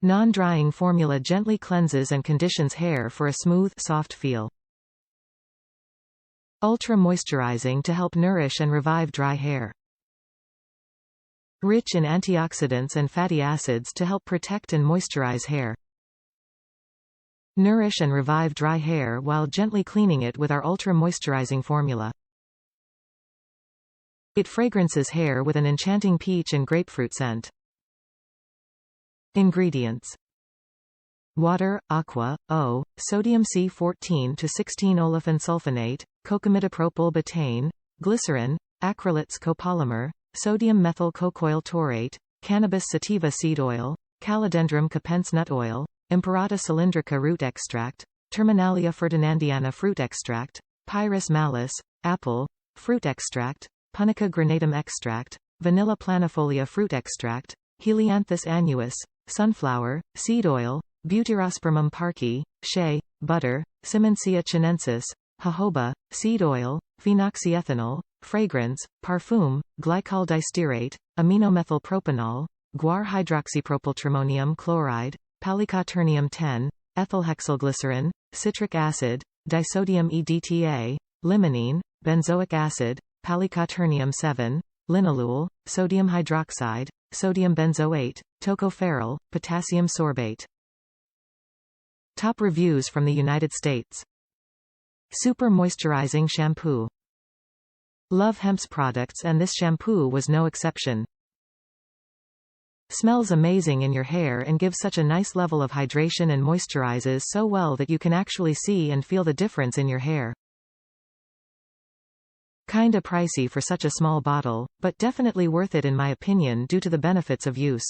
Non-drying formula gently cleanses and conditions hair for a smooth, soft feel. Ultra-moisturizing to help nourish and revive dry hair. Rich in antioxidants and fatty acids to help protect and moisturize hair. Nourish and revive dry hair while gently cleaning it with our ultra-moisturizing formula. It fragrances hair with an enchanting peach and grapefruit scent. Ingredients: water, aqua, O, sodium C14 to 16 olefin sulfonate, Cocamidopropyl betaine, glycerin, acrylates copolymer, sodium methyl cocoyl taurate, cannabis sativa seed oil, calodendrum capense nut oil, Imperata cylindrica root extract, Terminalia Ferdinandiana fruit extract, Pyrus malus, apple, fruit extract, Punica granatum extract, vanilla planifolia fruit extract, Helianthus annuus, sunflower, seed oil, Butyrospermum parkii, shea, butter, Simancia chinensis, jojoba, seed oil, phenoxyethanol, fragrance, parfum, glycol distearate, aminomethylpropanol, guar hydroxypropyltrimonium chloride, palicoternium 10, ethylhexylglycerin, citric acid, disodium EDTA, limonene, benzoic acid, palicoternium 7, linalool, sodium hydroxide, sodium benzoate, tocopherol, potassium sorbate. Top reviews from the United States. Super moisturizing shampoo. Love Hempz products and this shampoo was no exception. Smells amazing in your hair and gives such a nice level of hydration and moisturizes so well that you can actually see and feel the difference in your hair. Kinda pricey for such a small bottle, but definitely worth it in my opinion due to the benefits of use.